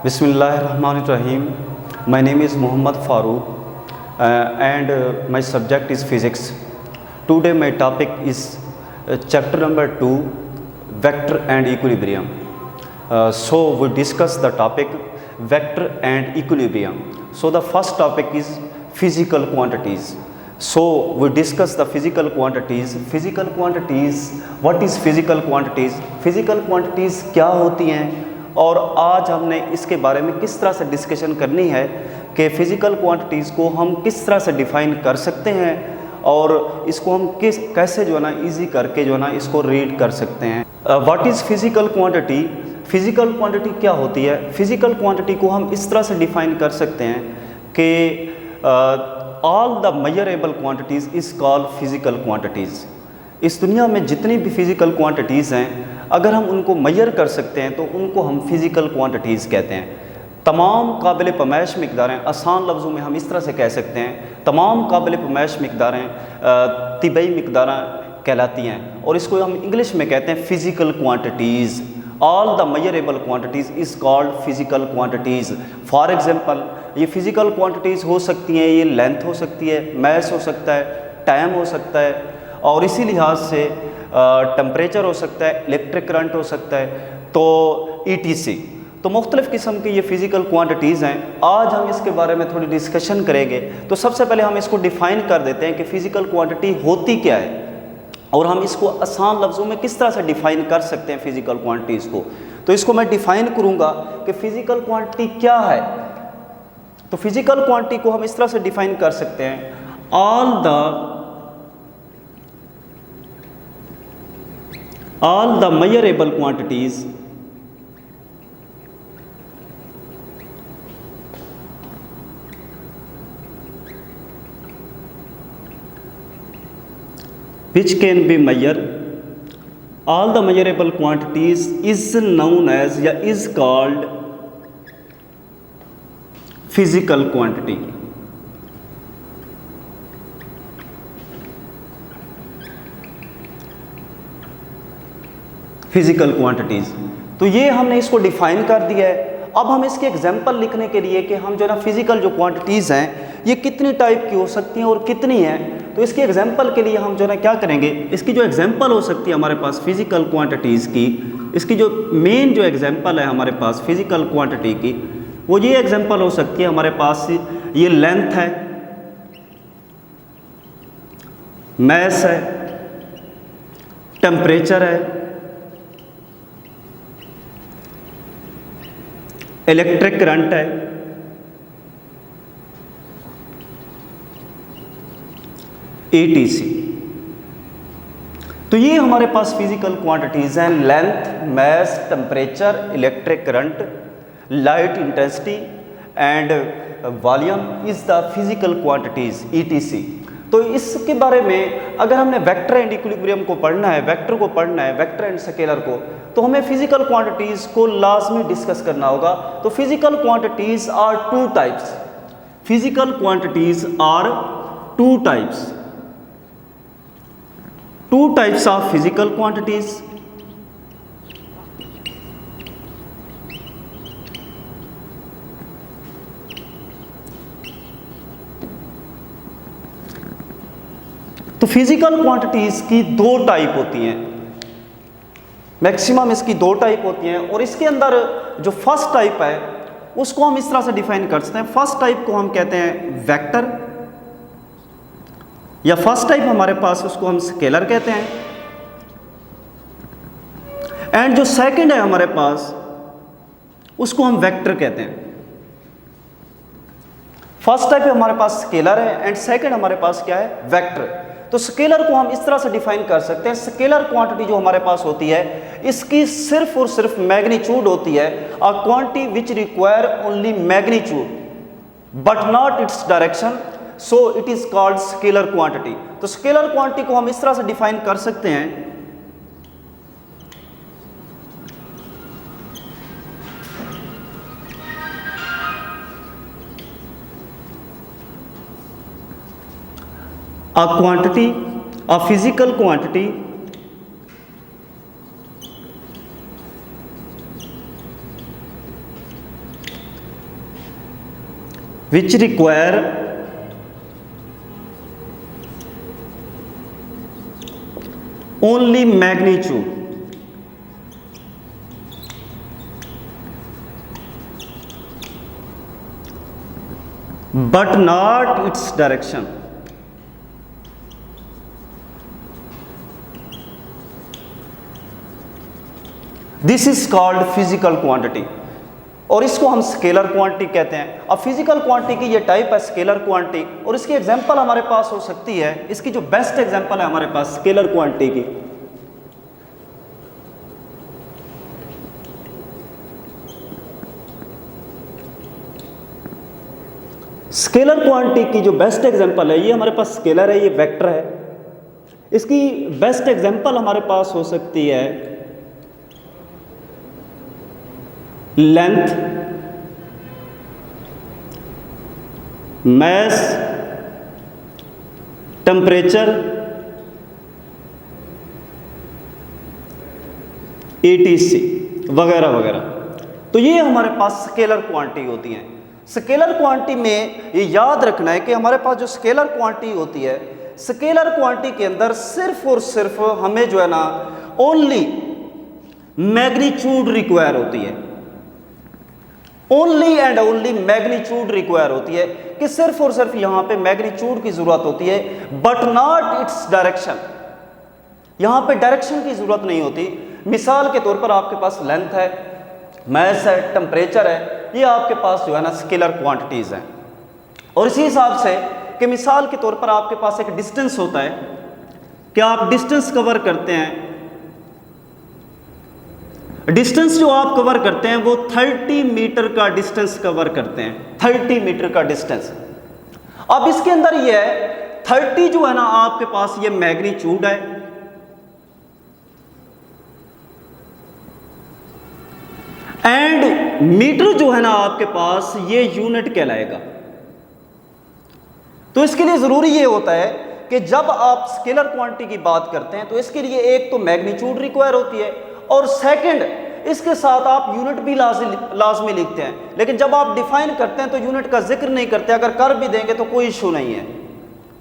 Bismillahirrahmanirrahim. My name is Muhammad Farooq and my subject is physics. Today my topic is chapter number 2, vector and equilibrium. So we discuss the topic vector and equilibrium. So the first topic is physical quantities. So we discuss the physical quantities. Physical quantities, what is physical quantities? Physical quantities क्या होती हैं और आज हमने इसके बारे में किस तरह से डिस्कशन करनी है कि फ़िज़िकल क्वांटिटीज़ को हम किस तरह से डिफ़ाइन कर सकते हैं और इसको हम कैसे जो है ना ईजी करके जो है ना इसको रीड कर सकते हैं। What is physical quantity? Physical quantity क्या होती है? फ़िज़िकल क्वांटिटी को हम इस तरह से डिफ़ाइन कर सकते हैं कि all the measurable quantities is called physical quantities. इस दुनिया में जितनी भी फ़िज़िकल क्वांटिटीज़ हैं अगर हम उनको मेजर कर सकते हैं तो उनको हम फ़िज़िकल क्वांटिटीज़ कहते हैं। तमाम काबिल पैमाइश मकदारें, आसान लफ्ज़ों में हम इस तरह से कह सकते हैं, तमाम काबिल पैमाइश मकदारें तिबई मकदारें कहलाती हैं और इसको हम इंग्लिश में कहते हैं physical quantities. All the measurable quantities is called physical quantities. For example ये फ़िज़िकल क्वांटिटीज़ हो सकती हैं, ये लेंथ हो सकती है, मैस हो सकता है, टाइम हो सकता है और इसी लिहाज से टेम्परेचर हो सकता है, इलेक्ट्रिक करंट हो सकता है, तो ETC। तो मुख्तलिफ़ किस्म की ये फ़िज़िकल क्वांटिटीज़ हैं। आज हम इसके बारे में थोड़ी डिस्कशन करेंगे। तो सबसे पहले हम इसको डिफ़ाइन कर देते हैं कि फ़िज़िकल क्वांटिटी होती क्या है और हम इसको आसान लफ्ज़ों में किस तरह से डिफ़ाइन कर सकते हैं फ़िज़िकल क्वांटिटीज़ को। तो इसको मैं डिफ़ाइन करूँगा कि फ़िज़िकल क्वांटिटी क्या है। तो फ़िज़िकल क्वांटिटी को हम इस तरह से डिफ़ाइन कर सकते हैं, all the measurable quantities which can be measured, all the measurable quantities is known as या is called physical quantity। Physical quantities, तो ये हमने इसको डिफ़ाइन कर दिया है। अब हम इसके एग्जांपल लिखने के लिए कि हम जो ना फिज़िकल जो क्वांटिटीज़ हैं ये कितनी टाइप की हो सकती हैं और कितनी हैं, तो इसके एग्जांपल के लिए हम जो ना क्या करेंगे, इसकी जो एग्जांपल हो सकती है हमारे पास फिज़िकल क्वांटिटीज़ की, इसकी जो मेन जो एग्जांपल है हमारे पास फिज़िकल क्वांटिटी की, वो ये एग्जांपल हो सकती है हमारे पास, ये लेंथ है, मैस है, टेम्परेचर है, इलेक्ट्रिक करंट है, ETC। तो ये हमारे पास फिज़िकल क्वांटिटीज़ हैं, length, mass, temperature, electric current, light intensity and volume is the physical quantities ETC। तो इसके बारे में अगर हमने वेक्टर एंड इक्विलिब्रियम को पढ़ना है, वेक्टर को पढ़ना है, वेक्टर एंड स्केलर को, तो हमें फिज़िकल क्वांटिटीज़ को लाजमी डिस्कस करना होगा। तो physical quantities are two types, physical quantities are two types, two types of physical quantities. तो फिज़िकल क्वांटिटीज़ की दो टाइप होती हैं, मैक्सिमम इसकी दो टाइप होती हैं और इसके अंदर जो फर्स्ट टाइप है उसको हम इस तरह से डिफाइन कर सकते हैं। फर्स्ट टाइप को हम कहते हैं वेक्टर या फर्स्ट टाइप हमारे पास उसको हम स्केलर कहते हैं एंड जो सेकंड है हमारे पास उसको हम वेक्टर कहते हैं। फर्स्ट टाइप हमारे पास स्केलर है एंड सेकंड हमारे पास क्या है, वेक्टर। तो स्केलर को हम इस तरह से डिफाइन कर सकते हैं, स्केलर क्वांटिटी जो हमारे पास होती है इसकी सिर्फ और सिर्फ मैग्नीट्यूड होती है, a quantity which require only magnitude but not its direction, so it is called scalar quantity. तो स्केलर क्वांटिटी को हम इस तरह से डिफाइन कर सकते हैं, a quantity, a physical quantity which require only magnitude but not its direction. This is called physical quantity और इसको हम स्केलर क्वांटिटी कहते हैं। अब फिजिकल क्वांटिटी की ये टाइप है स्केलर क्वांटिटी, और इसकी एग्जांपल हमारे पास हो सकती है, इसकी जो बेस्ट एग्जांपल है हमारे पास स्केलर क्वांटिटी की, स्केलर क्वांटिटी की जो बेस्ट एग्जांपल है, ये हमारे पास स्केलर है, ये वेक्टर है। इसकी बेस्ट एग्जांपल हमारे पास हो सकती है लेंथ, मास, टेम्परेचर, ETC वगैरह वगैरह। तो ये हमारे पास स्केलर क्वांटिटी होती हैं। स्केलर क्वांटिटी में ये याद रखना है कि हमारे पास जो स्केलर क्वांटिटी होती है, स्केलर क्वांटिटी के अंदर सिर्फ और सिर्फ हमें जो है ना ओनली मैग्नीट्यूड रिक्वायर होती है, only and only magnitude require होती है, कि सिर्फ और सिर्फ यहां पे मैग्नीट्यूड की जरूरत होती है, बट नॉट इट्स डायरेक्शन। यहां पे डायरेक्शन की जरूरत नहीं होती। मिसाल के तौर पर आपके पास लेंथ है, मास है, टेम्परेचर है, ये आपके पास जो है ना स्केलर क्वांटिटीज हैं। और इसी हिसाब से कि मिसाल के तौर पर आपके पास एक डिस्टेंस होता है कि आप डिस्टेंस कवर करते हैं, डिस्टेंस जो आप कवर करते हैं वो 30 मीटर का डिस्टेंस कवर करते हैं, 30 मीटर का डिस्टेंस। अब इसके अंदर ये है 30 जो है ना आपके पास ये मैग्नीट्यूड है, एंड मीटर जो है ना आपके पास ये यूनिट कहलाएगा। तो इसके लिए जरूरी ये होता है कि जब आप स्केलर क्वांटिटी की बात करते हैं तो इसके लिए एक तो मैग्नीट्यूड रिक्वायर होती है, और सेकंड इसके साथ आप यूनिट भी लाजमी लिखते हैं। लेकिन जब आप डिफाइन करते हैं तो यूनिट का जिक्र नहीं करते, अगर कर भी देंगे तो कोई इशू नहीं है।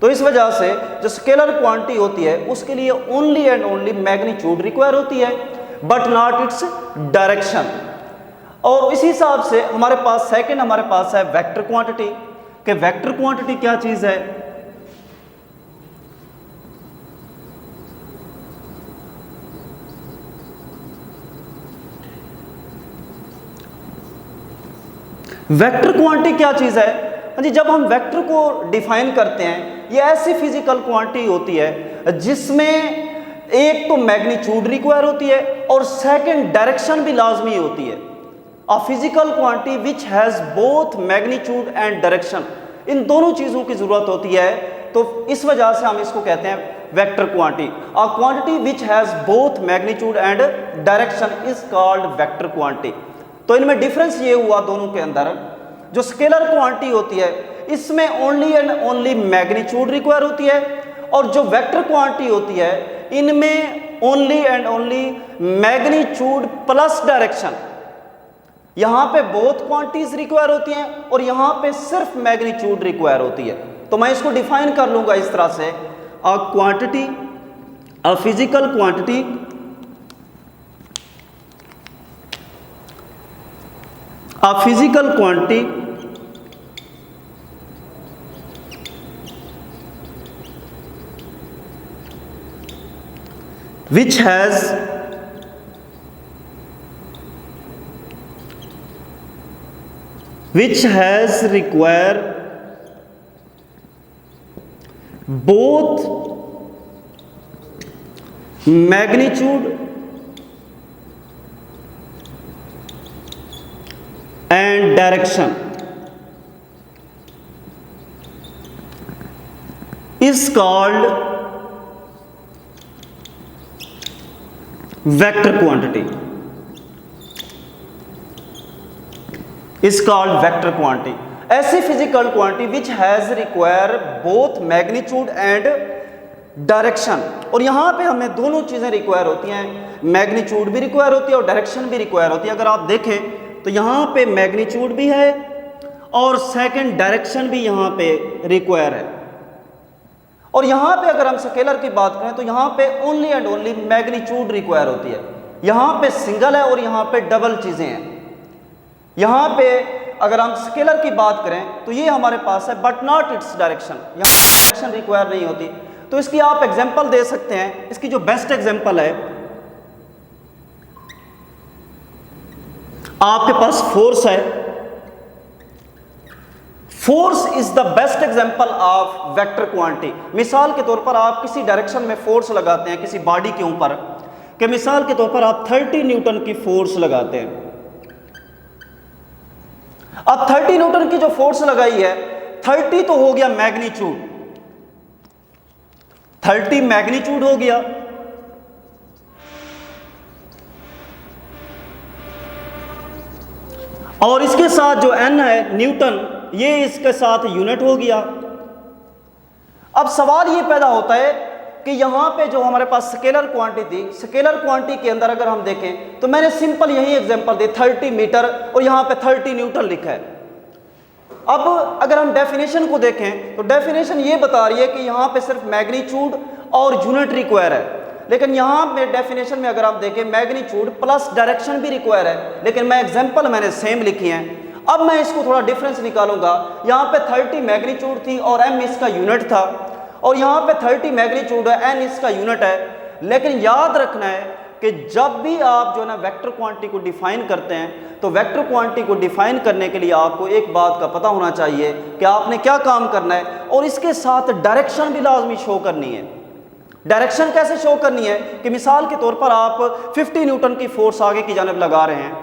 तो इस वजह से जो स्केलर क्वांटिटी होती है उसके लिए only and only magnitude require होती है, बट नॉट इट्स डायरेक्शन। और इसी हिसाब से हमारे पास सेकंड हमारे पास है वेक्टर क्वांटिटी, कि वेक्टर क्वांटिटी क्या चीज है। वेक्टर क्वांटिटी क्या चीज है? हाँ जी, जब हम वेक्टर को डिफाइन करते हैं, ये ऐसी फिजिकल क्वांटिटी होती है जिसमें एक तो मैग्नीट्यूड रिक्वायर होती है और सेकंड डायरेक्शन भी लाजमी होती है। A physical quantity which has both magnitude and direction, इन दोनों चीजों की जरूरत होती है। तो इस वजह से हम इसको कहते हैं vector quantity. A quantity which has both magnitude and direction is called vector quantity. तो इनमें डिफरेंस ये हुआ दोनों के अंदर, जो स्केलर क्वांटिटी होती है इसमें only and only magnitude require होती है, और जो वेक्टर क्वांटिटी होती है इनमें only and only magnitude plus direction. यहां पे बोथ क्वांटिटीज रिक्वायर होती हैं और यहां पे सिर्फ मैग्नीट्यूड रिक्वायर होती है। तो मैं इसको डिफाइन कर लूंगा इस तरह से, a quantity, a physical quantity a physical quantity which has require both magnitude and direction is called vector quantity, is called vector quantity। ऐसी physical quantity which has require both magnitude and direction, और यहां पे हमें दोनों चीजें require होती हैं, magnitude भी रिक्वायर होती है और डायरेक्शन भी रिक्वायर होती है। अगर आप देखें तो यहां पे मैग्नीट्यूड भी है और सेकंड डायरेक्शन भी यहाँ पे रिक्वायर है। और यहाँ पे अगर हम स्केलर की बात करें तो यहाँ पे only and only magnitude require होती है। यहाँ पे सिंगल है और यहाँ पे डबल चीज़ें हैं। यहाँ पे अगर हम स्केलर की बात करें तो ये हमारे पास है बट नॉट इट्स डायरेक्शन, यहाँ डायरेक्शन रिक्वायर नहीं होती। तो इसकी आप एग्जांपल दे सकते हैं। इसकी जो बेस्ट एग्जांपल है, आपके पास फोर्स है। Force is the best example of vector quantity. मिसाल के तौर पर आप किसी डायरेक्शन में फोर्स लगाते हैं किसी बॉडी के ऊपर, कि मिसाल के तौर पर आप 30 न्यूटन की फोर्स लगाते हैं। अब 30 न्यूटन की जो फोर्स लगाई है, 30 तो हो गया मैग्नीट्यूड, 30 मैग्नीट्यूड हो गया। और इसके साथ जो n है न्यूटन, ये इसके साथ यूनिट हो गया। अब सवाल ये पैदा होता है कि यहां पे जो हमारे पास स्केलर क्वांटिटी थी, स्केलर क्वांटिटी के अंदर अगर हम देखें तो मैंने सिंपल यही एग्जांपल दी, 30 मीटर और यहां पे 30 न्यूटन लिखा है। अब अगर हम डेफिनेशन को देखें तो डेफिनेशन ये बता रही है कि यहाँ पे सिर्फ मैग्नीट्यूड और यूनिट रिक्वायर है, लेकिन यहाँ पे डेफिनेशन में अगर आप देखें मैग्नीट्यूड प्लस डायरेक्शन भी रिक्वायर है, लेकिन मैं एग्जांपल मैंने सेम लिखी हैं। अब मैं इसको थोड़ा डिफरेंस निकालूंगा। यहाँ पे 30 मैग्नीट्यूड थी और m इसका यूनिट था, और यहाँ पे 30 मैग्नीट्यूड है, n इसका यूनिट है। लेकिन याद रखना है कि जब भी आप जो है ना वेक्टर क्वांटिटी को डिफाइन करते हैं तो वेक्टर क्वांटिटी को डिफाइन करने के लिए आपको एक बात का पता होना चाहिए कि आपने क्या काम करना है, और इसके साथ डायरेक्शन भी लाजमी शो करनी है। डायरेक्शन कैसे शो करनी है कि मिसाल के तौर पर आप 50 न्यूटन की फोर्स आगे की जानिब लगा रहे हैं,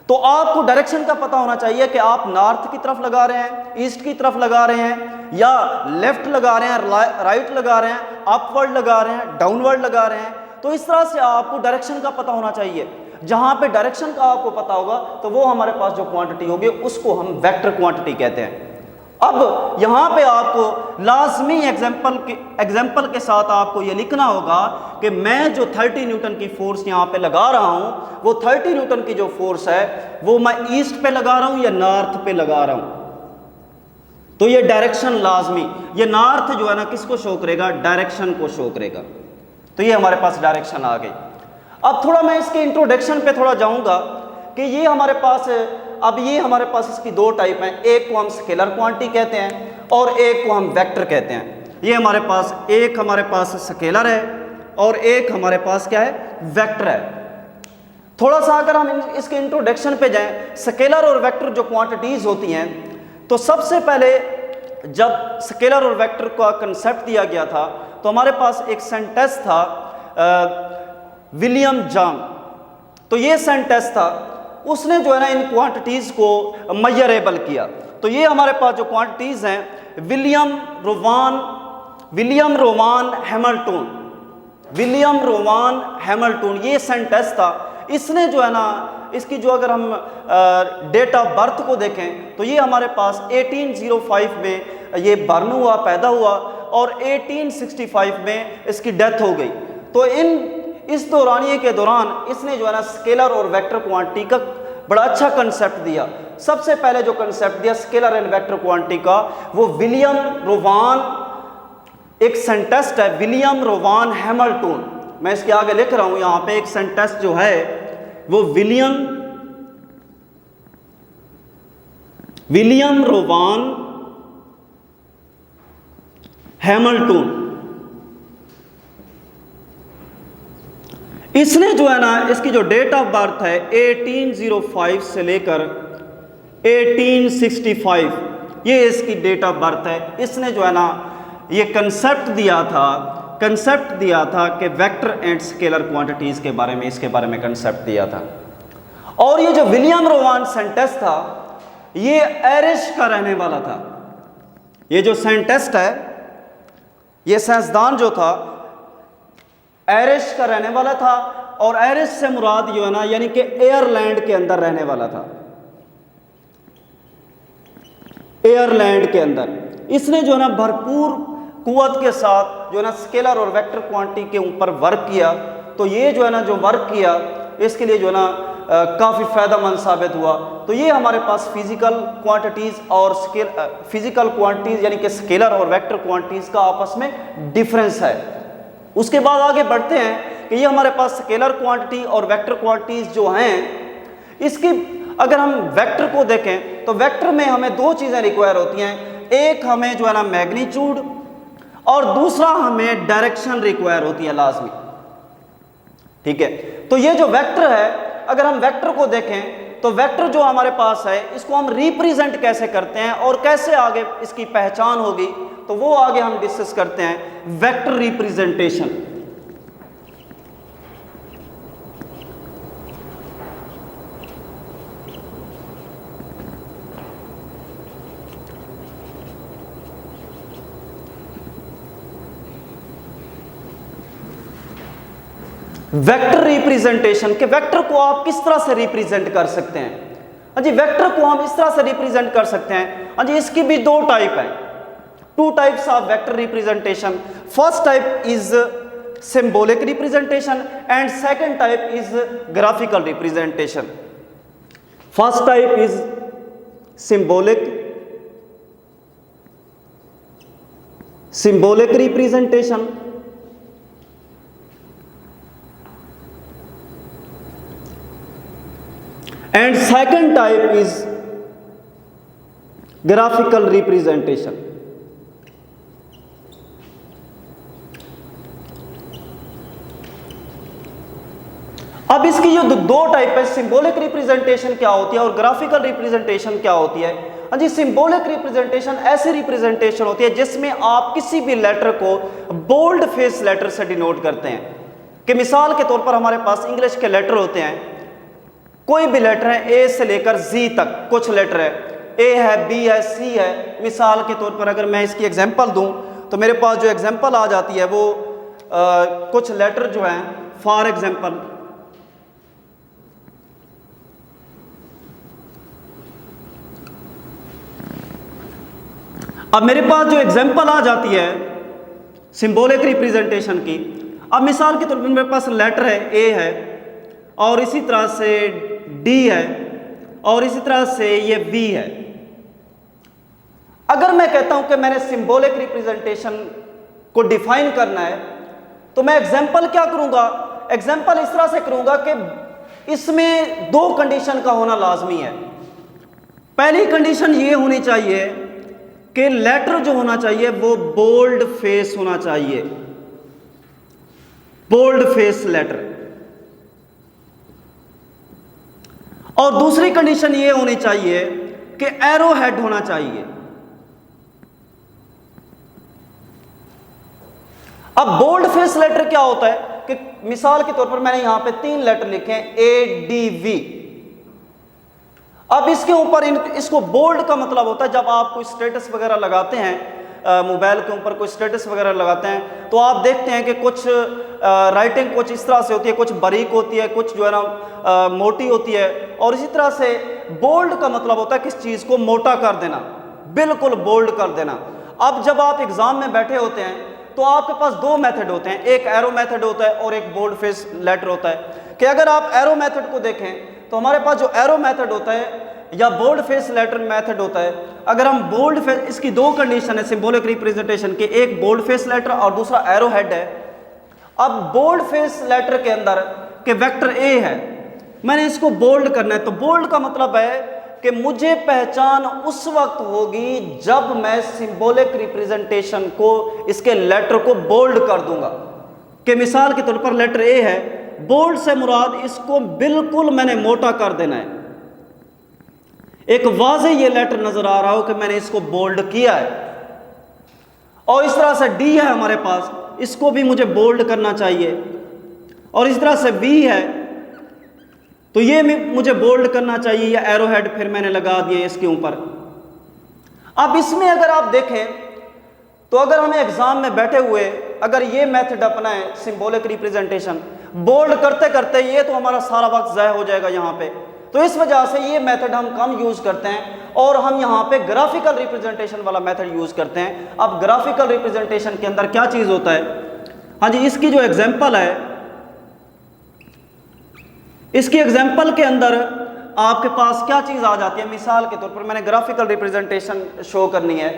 तो आपको डायरेक्शन का पता होना चाहिए कि आप नॉर्थ की तरफ लगा रहे हैं, ईस्ट की तरफ लगा रहे हैं, या लेफ्ट लगा रहे हैं, राइट लगा रहे हैं, अपवर्ड लगा रहे हैं, डाउनवर्ड लगा रहे हैं। तो इस तरह से आपको डायरेक्शन का पता होना चाहिए। जहां पे डायरेक्शन का आपको पता होगा तो वो हमारे पास जो क्वांटिटी होगी उसको हम वेक्टर क्वांटिटी कहते हैं। अब यहाँ पे आपको लाजमी एग्जाम्पल के साथ आपको ये लिखना होगा कि मैं जो 30 न्यूटन की फोर्स यहाँ पे लगा रहा हूँ, वो 30 न्यूटन की जो फोर्स है वो मैं ईस्ट पे लगा रहा हूँ या नॉर्थ पे लगा रहा हूँ। तो ये डायरेक्शन लाजमी, ये नॉर्थ जो है ना किसको शो करेगा, डायरेक्शन को शो करेगा। तो ये हमारे पास डायरेक्शन आ गई। अब थोड़ा मैं इसके इंट्रोडक्शन पे थोड़ा जाऊँगा कि ये हमारे पास, अब ये हमारे पास इसकी दो टाइप हैं। एक को हम स्केलर क्वांटिटी कहते हैं और एक को हम वेक्टर कहते हैं। ये हमारे पास एक हमारे पास स्केलर है और एक हमारे पास क्या है, वेक्टर है। थोड़ा सा अगर हम इसके इंट्रोडक्शन पे जाएं, स्केलर और वेक्टर जो क्वांटिटीज होती हैं, तो सबसे पहले जब स्केलर और वेक्टर का कंसेप्ट दिया गया था तो हमारे पास एक साइंटिस्ट था विलियम जॉन। तो ये साइंटिस्ट था, उसने जो है ना इन क्वांटिटीज़ को मेजरेबल किया। तो ये हमारे पास जो क्वांटिटीज़ हैं, विलियम रोवान हैमिल्टन, ये साइंटिस्ट था। इसने जो है ना इसकी जो अगर हम डेट ऑफ बर्थ को देखें तो ये हमारे पास 1805 में ये बर्न हुआ, पैदा हुआ, और 1865 में इसकी डेथ हो गई। तो इस दौरानिए के दौरान इसने जो है ना स्केलर और वेक्टर क्वांटिटी का बड़ा अच्छा कंसेप्ट दिया। सबसे पहले जो कंसेप्ट दिया स्केलर एंड वेक्टर क्वांटिटी का, वो विलियम रोवान, एक साइंटिस्ट है विलियम रोवान हैमिल्टन। मैं इसके आगे लिख रहा हूं यहां पे, एक साइंटिस्ट जो है वो विलियम रोवान हैमिल्टन। इसने जो है ना इसकी जो डेट ऑफ बर्थ है 1805 से लेकर 1865, ये इसकी डेट ऑफ बर्थ है। इसने जो है ना ये कंसेप्ट दिया था कि वेक्टर एंड स्केलर क्वांटिटीज के बारे में, इसके बारे में कंसेप्ट दिया था। और ये जो विलियम रोवान साइंटिस्ट था, ये आयरिश का रहने वाला था। ये जो साइंटिस्ट है, ये साइंसदान जो था, आयरिश का रहने वाला था। और आयरिश से मुराद जो है ना यानी कि एयरलैंड के अंदर रहने वाला था, एयरलैंड के अंदर। इसने जो है ना भरपूर कुव्वत के साथ जो है ना स्केलर और वेक्टर क्वांटिटी के ऊपर वर्क किया। तो ये जो है ना जो वर्क किया, इसके लिए जो है ना काफ़ी फ़ायदेमंद साबित हुआ। तो ये हमारे पास फिजिकल क्वांटिटीज़ और फिजिकल क्वांटिटीज़ यानी कि स्केलर और वेक्टर क्वांटिटीज़ का आपस में डिफरेंस है। उसके बाद आगे बढ़ते हैं कि ये हमारे पास स्केलर क्वांटिटी और वेक्टर क्वांटिटीज़ जो हैं, इसकी अगर हम वेक्टर को देखें तो वेक्टर में हमें दो चीज़ें रिक्वायर होती हैं। एक हमें जो है ना मैग्नीट्यूड और दूसरा हमें डायरेक्शन रिक्वायर होती है लाजमी। ठीक है, तो ये जो वेक्टर है, अगर हम वेक्टर को देखें तो वेक्टर जो हमारे पास है इसको हम रिप्रेजेंट कैसे करते हैं और कैसे आगे इसकी पहचान होगी, तो वो आगे हम डिस्कस करते हैं। Vector representation. वेक्टर रिप्रेजेंटेशन के वेक्टर को आप किस तरह से रिप्रेजेंट कर सकते हैं? हाँ जी, वेक्टर को हम इस तरह से रिप्रेजेंट कर सकते हैं। हाँ जी, इसकी भी दो टाइप है, to types of vector representation. First type is symbolic representation and second type is graphical representation. First type is symbolic representation and second type is graphical representation। अब इसकी जो दो टाइप है, सिंबॉलिक रिप्रेजेंटेशन क्या होती है और ग्राफिकल रिप्रेजेंटेशन क्या होती है? हाँ जी, सिंबॉलिक रिप्रेजेंटेशन ऐसी रिप्रेजेंटेशन होती है जिसमें आप किसी भी लेटर को बोल्ड फेस लेटर से डिनोट करते हैं। कि मिसाल के तौर पर हमारे पास इंग्लिश के लेटर होते हैं, कोई भी लेटर है, ए से लेकर जी तक कुछ लेटर है, ए है, बी है, सी है। मिसाल के तौर पर अगर मैं इसकी एग्जांपल दूं तो मेरे पास जो एग्जांपल आ जाती है वो कुछ लेटर जो हैं, फॉर एग्जांपल अब मेरे पास जो एग्जांपल आ जाती है सिंबॉलिक रिप्रेजेंटेशन की, अब मिसाल के तौर पर मेरे पास लेटर है, ए है और इसी तरह से डी है और इसी तरह से ये बी है। अगर मैं कहता हूं कि मैंने सिंबॉलिक रिप्रेजेंटेशन को डिफाइन करना है तो मैं एग्जांपल क्या करूंगा? एग्जांपल इस तरह से करूंगा कि इसमें दो कंडीशन का होना लाजमी है। पहली कंडीशन ये होनी चाहिए कि लेटर जो होना चाहिए वो बोल्ड फेस होना चाहिए, बोल्ड फेस लेटर। और दूसरी कंडीशन ये होनी चाहिए कि एरो हेड होना चाहिए। अब बोल्ड फेस लेटर क्या होता है कि मिसाल के तौर पर मैंने यहां पे 3 लेटर लिखे हैं, ए डी वी। अब इसके ऊपर इसको बोल्ड का मतलब होता है जब आप कोई स्टेटस वगैरह लगाते हैं, मोबाइल के ऊपर कोई स्टेटस वगैरह लगाते हैं तो आप देखते हैं कि कुछ राइटिंग कुछ इस तरह से होती है, कुछ बारीक होती है, कुछ जो है ना मोटी होती है। और इसी तरह से बोल्ड का मतलब होता है किस चीज़ को मोटा कर देना, बिल्कुल बोल्ड कर देना। अब जब आप एग्जाम में बैठे होते हैं तो आपके पास दो मेथड होते हैं, एक एरो मेथड होता है और एक बोल्ड फेस लेटर होता है। कि अगर आप एरो मेथड को देखें तो हमारे पास जो एरो मेथड होता है या बोल्ड फेस लेटर मेथड होता है, अगर हम बोल्ड फेस, इसकी दो कंडीशन है सिंबॉलिक रिप्रेजेंटेशन के, एक बोल्ड फेस लेटर और दूसरा एरो हेड है। अब बोल्ड फेस लेटर के अंदर के वेक्टर ए है, मैंने इसको बोल्ड करना है, तो बोल्ड का मतलब है कि मुझे पहचान उस वक्त होगी जब मैं सिंबॉलिक रिप्रेजेंटेशन को, इसके लेटर को बोल्ड कर दूंगा। कि मिसाल के तौर पर लेटर ए है, बोल्ड से मुराद इसको बिल्कुल मैंने मोटा कर देना है, एक वाज़े ये लेटर नजर आ रहा हो कि मैंने इसको बोल्ड किया है। और इस तरह से डी है हमारे पास, इसको भी मुझे बोल्ड करना चाहिए। और इस तरह से बी है तो ये मुझे बोल्ड करना चाहिए, या एरो हेड फिर मैंने लगा दिए इसके ऊपर। अब इसमें अगर आप देखें तो अगर हमें एग्जाम में बैठे हुए अगर ये मेथड अपनाएं सिंबॉलिक रिप्रेजेंटेशन, बोल्ड करते करते ये तो हमारा सारा वक्त ज़ाया हो जाएगा यहाँ पे। तो इस वजह से ये मेथड हम कम यूज़ करते हैं और हम यहाँ पे ग्राफिकल रिप्रेजेंटेशन वाला मेथड यूज़ करते हैं। अब ग्राफिकल रिप्रेजेंटेशन के अंदर क्या चीज़ होता है? हाँ जी, इसकी जो एग्जांपल है, इसकी एग्जाम्पल के अंदर आपके पास क्या चीज़ आ जाती है, मिसाल के तौर पर मैंने ग्राफिकल रिप्रेजेंटेशन शो करनी है,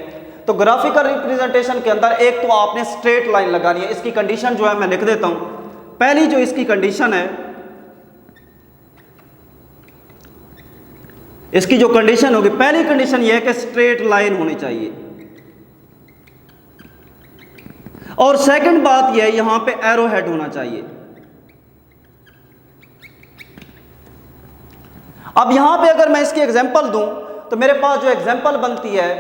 तो ग्राफिकल रिप्रेजेंटेशन के अंदर एक तो आपने स्ट्रेट लाइन लगानी है। इसकी कंडीशन जो है मैं लिख देता हूं। पहली जो इसकी कंडीशन है, इसकी जो कंडीशन होगी, पहली कंडीशन यह है कि स्ट्रेट लाइन होनी चाहिए, और सेकंड बात यह है यहां पे एरो हेड होना चाहिए। अब यहां पे अगर मैं इसकी एग्जांपल दूं तो मेरे पास जो एग्जांपल बनती है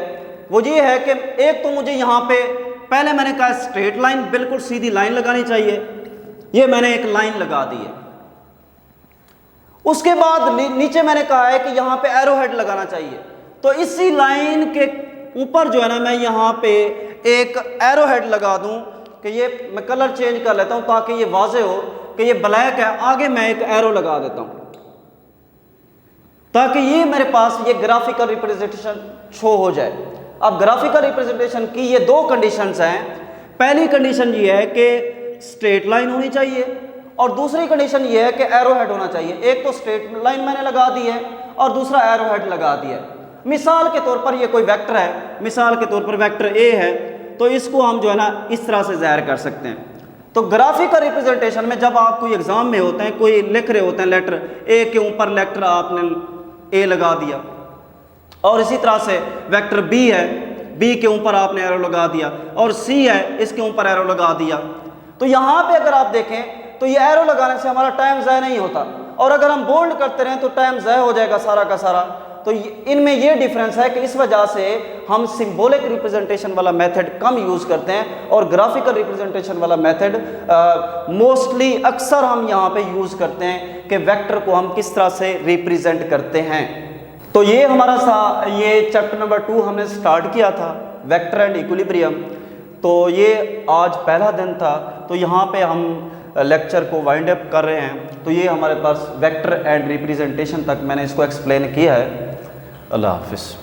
वो ये है कि एक तो मुझे यहां पे पहले मैंने कहा स्ट्रेट लाइन, बिल्कुल सीधी लाइन लगानी चाहिए, ये मैंने एक लाइन लगा दी है। उसके बाद नीचे मैंने कहा है कि यहां पे एरो हेड लगाना चाहिए, तो इसी लाइन के ऊपर जो है ना मैं यहां पे एक एरो हेड लगा दूं कि ये मैं कलर चेंज कर लेता हूं ताकि ये वाज़ेह हो कि ये ब्लैक है, आगे मैं एक एरो लगा देता हूं ताकि ये मेरे पास ये ग्राफिकल रिप्रेजेंटेशन शो हो जाए। अब ग्राफिकल रिप्रेजेंटेशन की ये दो कंडीशंस हैं। पहली कंडीशन ये है कि स्ट्रेट लाइन होनी चाहिए, और दूसरी कंडीशन ये है कि एरो हेड होना चाहिए। एक तो स्ट्रेट लाइन मैंने लगा दी है और दूसरा एरो हेड लगा दिया है। मिसाल के तौर पर ये कोई वेक्टर है, मिसाल के तौर पर वेक्टर ए है, तो इसको हम जो है ना इस तरह से ज़ाहिर कर सकते हैं। तो ग्राफिकल रिप्रेजेंटेशन में जब आप कोई एग्जाम में होते हैं, कोई लिख रहे होते हैं लेटर ए के ऊपर लेटर आपने ए लगा दिया, और इसी तरह से वेक्टर बी है, बी के ऊपर आपने एरो लगा दिया, और सी है इसके ऊपर एरो लगा दिया। तो यहाँ पे अगर आप देखें तो ये एरो लगाने से हमारा टाइम ज़ाया नहीं होता, और अगर हम बोल्ड करते रहें तो टाइम ज़ाया हो जाएगा सारा का सारा। तो इनमें ये डिफरेंस है कि इस वजह से हम सिंबॉलिक रिप्रेजेंटेशन वाला मेथड कम यूज़ करते हैं, और ग्राफिकल रिप्रेजेंटेशन वाला मेथड मोस्टली अक्सर हम यहाँ पे यूज़ करते हैं कि वेक्टर को हम किस तरह से रिप्रेजेंट करते हैं। तो ये हमारा ये चैप्टर नंबर 2 हमने स्टार्ट किया था, वेक्टर एंड इक्विलिब्रियम। तो ये आज पहला दिन था, तो यहाँ पे हम लेक्चर को वाइंड अप कर रहे हैं। तो ये हमारे पास वेक्टर एंड रिप्रेजेंटेशन तक मैंने इसको एक्सप्लेन किया है। अल्लाह हाफिज़।